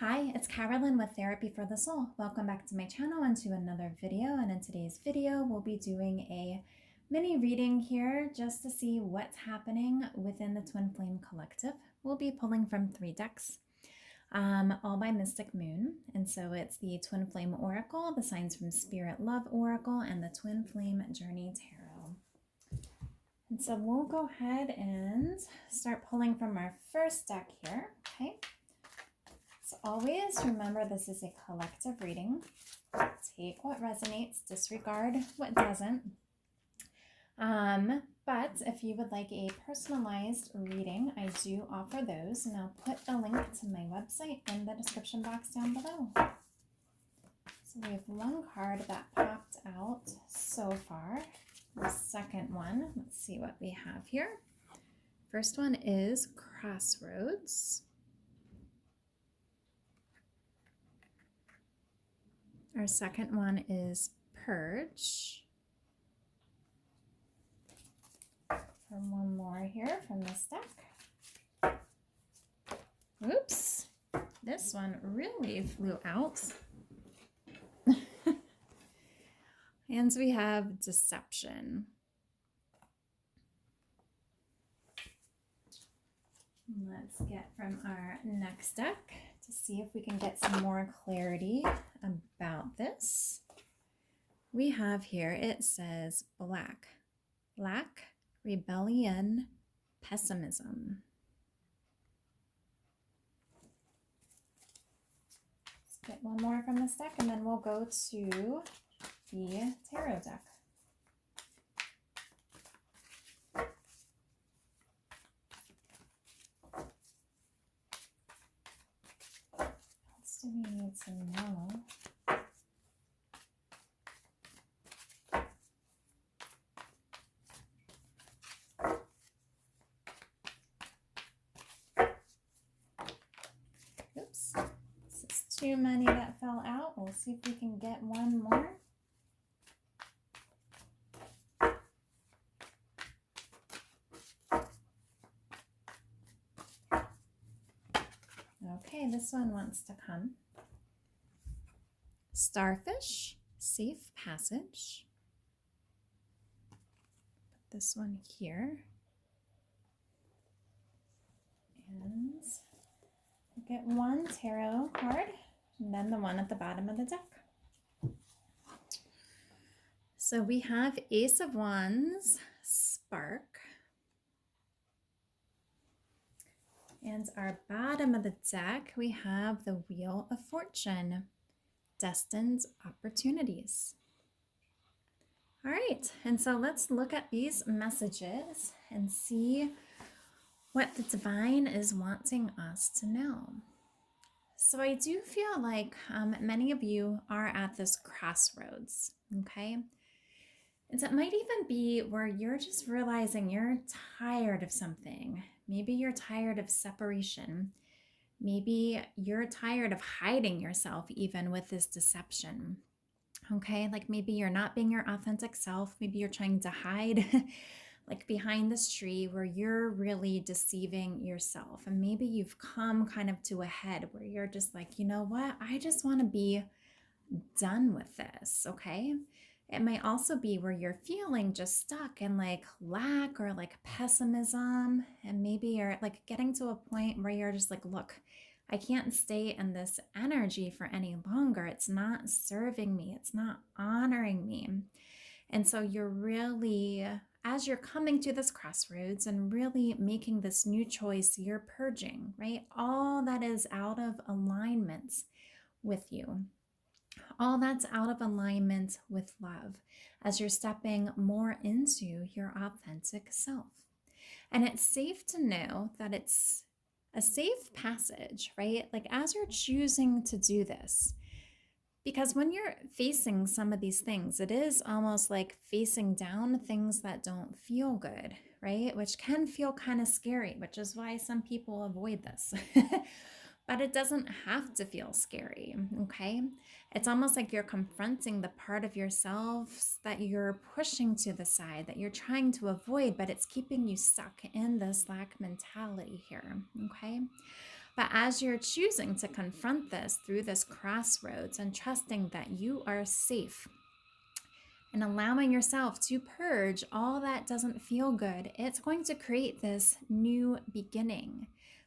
Hi, it's Carolyn with Therapy for the Soul. Welcome back to my channel and to another video. And in today's video, we'll be doing a mini reading here just to see what's happening within the Twin Flame Collective. We'll be pulling from 3 decks, all by Mystic Moon. And so it's the Twin Flame Oracle, the Signs from Spirit Love Oracle, and the Twin Flame Journey Tarot. And so we'll go ahead and start pulling from our first deck here, okay? So always remember this is a collective reading. Take what resonates, disregard what doesn't. But if you would like a personalized reading, I do offer those, and I'll put a link to my website in the description box down below. So we have one card that popped out so far. The second one, let's see what we have here. First one is Crossroads. Our second one is Purge. And one more here from this deck. Oops, this one really flew out. And we have Deception. Let's get from our next deck to see if we can get some more clarity about this. We have here, it says black, lack, rebellion, pessimism. Let's get one more from this deck and then we'll go to the tarot deck. Do we need to know? Oops, this is too many that fell out. We'll see if we can get one more. Okay, this one wants to come. Starfish, safe passage. Put this one here. And we'll get one tarot card, and then the one at the bottom of the deck. So we have Ace of Wands, Spark. And our bottom of the deck, we have the Wheel of Fortune, destined opportunities. All right, and so let's look at these messages and see what the divine is wanting us to know. So I do feel like many of you are at this crossroads, okay? And so it might even be where you're just realizing you're tired of something. Maybe you're tired of separation. Maybe you're tired of hiding yourself even with this deception. Okay, like maybe you're not being your authentic self. Maybe you're trying to hide like behind this tree where you're really deceiving yourself. And maybe you've come kind of to a head where you're just like, you know what? I just want to be done with this, okay? It might also be where you're feeling just stuck in like lack or like pessimism. And maybe you're like getting to a point where you're just like, look, I can't stay in this energy for any longer. It's not serving me. It's not honoring me. And so you're really, as you're coming to this crossroads and really making this new choice, you're purging, right? All that is out of alignment with you. All that's out of alignment with love as you're stepping more into your authentic self. And it's safe to know that it's a safe passage, right? Like as you're choosing to do this, because when you're facing some of these things, it is almost like facing down things that don't feel good, right? Which can feel kind of scary, which is why some people avoid this. But it doesn't have to feel scary, okay? It's almost like you're confronting the part of yourself that you're pushing to the side, that you're trying to avoid, but it's keeping you stuck in this lack mentality here, okay? But as you're choosing to confront this through this crossroads and trusting that you are safe and allowing yourself to purge all that doesn't feel good, it's going to create this new beginning.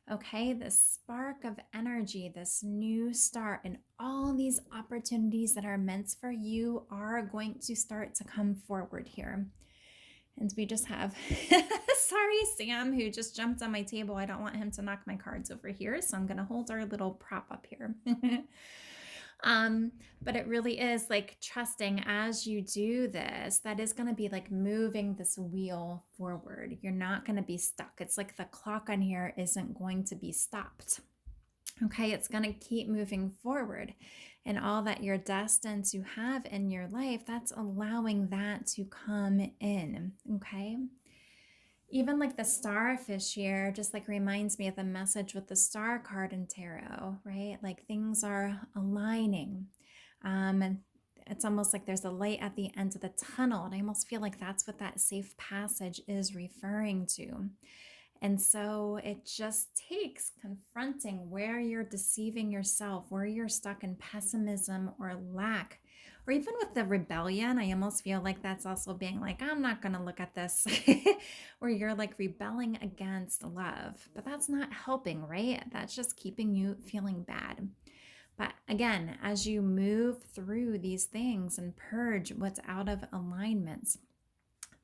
Okay, this spark of energy, this new start, and all these opportunities that are meant for you are going to start to come forward here. And we just have, sorry, Sam, who just jumped on my table. I don't want him to knock my cards over here, so I'm going to hold our little prop up here. But it really is like trusting as you do this, that is going to be like moving this wheel forward. You're not going to be stuck. It's like the clock on here isn't going to be stopped. Okay, it's going to keep moving forward. And all that you're destined to have in your life, that's allowing that to come in. Okay. Even like the starfish here just like reminds me of the message with the star card in tarot, right? Like things are aligning. And it's almost like there's a light at the end of the tunnel. And I almost feel like that's what that safe passage is referring to. And so it just takes confronting where you're deceiving yourself, where you're stuck in pessimism or lack, or even with the rebellion. I almost feel like that's also being like, I'm not going to look at this, or you're like rebelling against love. But that's not helping, right? That's just keeping you feeling bad. But again, as you move through these things and purge what's out of alignment,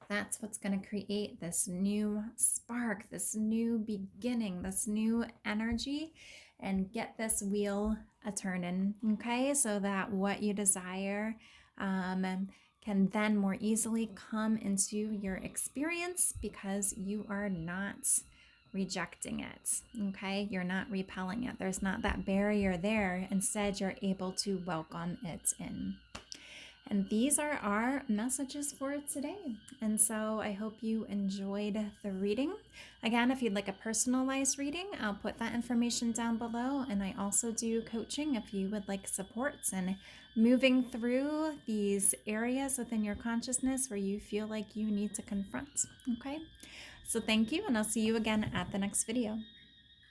that's what's going to create this new spark, this new beginning, this new energy, and get this wheel a turning, okay? So that what you desire can then more easily come into your experience because you are not rejecting it, okay? You're not repelling it. There's not that barrier there. Instead, you're able to welcome it in. And these are our messages for today. And so I hope you enjoyed the reading. Again, if you'd like a personalized reading, I'll put that information down below. And I also do coaching if you would like support in moving through these areas within your consciousness where you feel like you need to confront. Okay? So thank you, and I'll see you again at the next video.